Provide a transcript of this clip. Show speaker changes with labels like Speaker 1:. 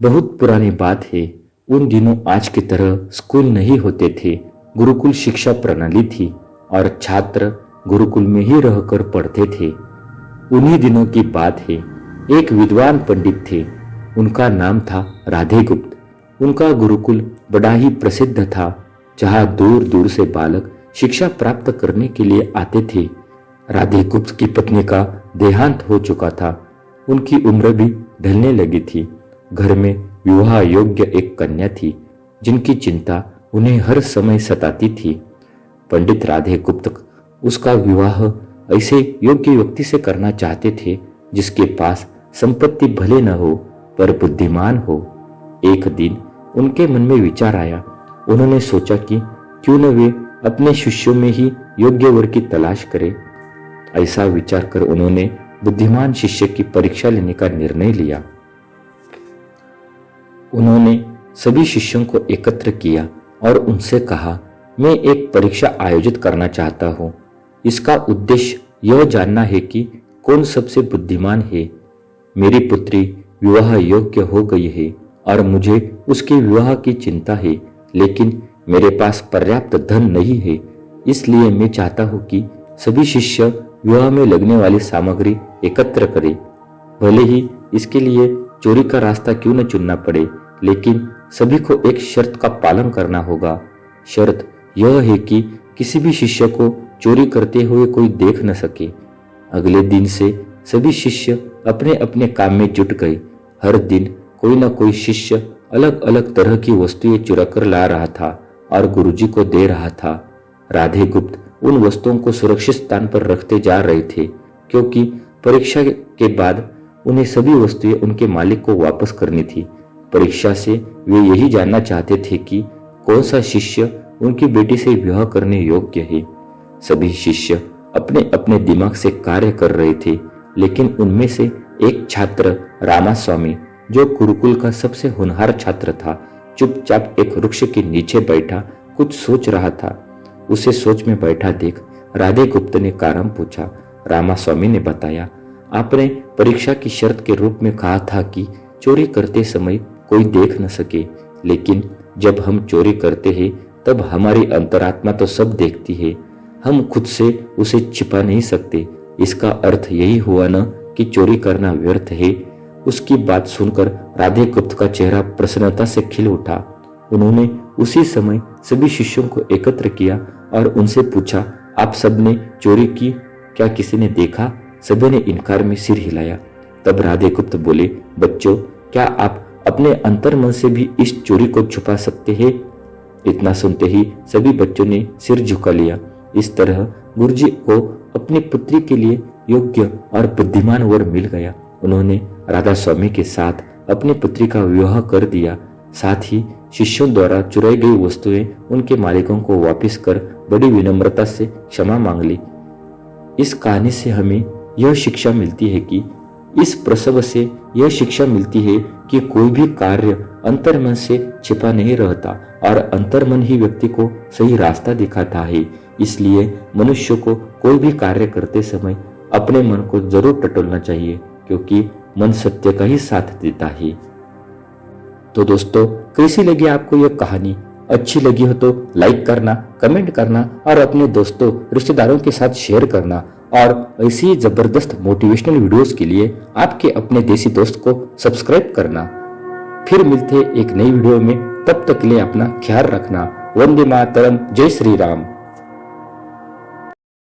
Speaker 1: बहुत पुरानी बात है। उन दिनों आज की तरह स्कूल नहीं होते थे। गुरुकुल शिक्षा प्रणाली थी और छात्र गुरुकुल में ही रहकर पढ़ते थे। उन्हीं दिनों की बात है। एक विद्वान पंडित थे। उनका नाम था राधे गुप्त। उनका गुरुकुल बड़ा ही प्रसिद्ध था, जहाँ दूर दूर से बालक शिक्षा प्राप्त करने के लिए आते थे। राधे गुप्त की पत्नी का देहांत हो चुका था। उनकी उम्र भी ढलने लगी थी। घर में विवाह योग्य एक कन्या थी, जिनकी चिंता उन्हें हर समय सताती थी। पंडित राधे गुप्त उसका विवाह ऐसे योग्य व्यक्ति से करना चाहते थे, जिसके पास संपत्ति भले न हो पर बुद्धिमान हो। एक दिन उनके मन में विचार आया। उन्होंने सोचा कि क्यों न वे अपने शिष्यों में ही योग्य वर की तलाश करें। ऐसा विचार कर उन्होंने बुद्धिमान शिष्य की परीक्षा लेने का निर्णय लिया। उन्होंने सभी शिष्यों को एकत्र किया और उनसे कहा, मैं एक परीक्षा आयोजित करना चाहता हूँ। इसका उद्देश्य यह जानना है कि कौन सबसे बुद्धिमान है। मेरी पुत्री विवाह योग्य हो गई है और मुझे उसके विवाह की चिंता है, लेकिन मेरे पास पर्याप्त धन नहीं है। इसलिए मैं चाहता हूँ कि सभी शिष्य विवाह में लगने वाली सामग्री एकत्र करें। भले ही इसके लिए चोरी का रास्ता क्यों न चुनना पड़े, लेकिन सभी को एक शर्त का पालन करना होगा। शर्त यह है कि किसी भी शिष्य को चोरी करते हुए कोई देख न सके। अगले दिन से सभी शिष्य अपने अपने काम में जुट गए। हर दिन कोई न कोई शिष्य अलग अलग तरह की वस्तुएं चुरा कर ला रहा था और गुरुजी को दे रहा था। राधे गुप्त उन वस्तुओं को सुरक्षित स्थान पर रखते जा रहे थे, क्योंकि परीक्षा के बाद उन्हें सभी वस्तुएं उनके मालिक को वापस करनी थी। परीक्षा से वे यही जानना चाहते थे कि कौन सा शिष्य उनकी बेटी से विवाह करने योग्य है। सभी शिष्य अपने अपने दिमाग से कार्य कर रहे थे, लेकिन उनमें से एक छात्र रामास्वामी, जो गुरुकुल का सबसे होनहार छात्र था, चुपचाप एक वृक्ष के नीचे बैठा कुछ सोच रहा था। उसे सोच में बैठा देख राधे गुप्त ने कारण पूछा। रामास्वामी ने बताया, आपने परीक्षा की शर्त के रूप में कहा था कि चोरी करते समय कोई देख न सके, लेकिन जब हम चोरी करते हैं तब हमारी अंतरात्मा तो सब देखती है। हम खुद से उसे छिपा नहीं सकते। इसका अर्थ यही हुआ न कि चोरी करना व्यर्थ है। उसकी बात सुनकर राधे गुप्त का चेहरा प्रसन्नता से खिल उठा। उन्होंने उसी समय सभी शिष्यों को एकत्र किया और उनसे पूछा, आप सबने चोरी की? क्या किसी ने देखा? सभी ने इनकार में सिर हिलाया। तब राधे गुप्त बोले, बच्चों, क्या आप अपने अंतर्मन से भी इस चोरी को छुपा सकते हैं? इतना सुनते ही सभी बच्चों ने सिर झुका लिया। इस तरह गुरुजी को अपनी पुत्री के लिए योग्य और बुद्धिमान वर मिल गया। उन्होंने राधा स्वामी के साथ अपनी पुत्री का विवाह कर दिया। साथ ही शिष्यों द्वारा चुराई गई वस्तुएं उनके मालिकों को वापस कर बड़ी विनम्रता से क्षमा मांग ली। इस कहानी से हमें यह शिक्षा मिलती है कि इस प्रसव से यह शिक्षा मिलती है कि कोई भी कार्य अंतर्मन से छिपा नहीं रहता और अंतर्मन ही व्यक्ति को सही रास्ता दिखाता है। इसलिए मनुष्य को कोई भी कार्य करते समय अपने मन को जरूर टटोलना चाहिए, क्योंकि मन सत्य का ही साथ देता है। तो दोस्तों, कैसी लगी आपको यह कहानी? अच्छी लगी हो तो लाइक करना, कमेंट करना और अपने दोस्तों रिश्तेदारों के साथ शेयर करना। और ऐसी ही जबरदस्त मोटिवेशनल वीडियोस के लिए आपके अपने देसी दोस्त को सब्सक्राइब करना। फिर मिलते एक नई वीडियो में, तब तक के लिए अपना ख्याल रखना। वंदे मातरम, जय श्री राम।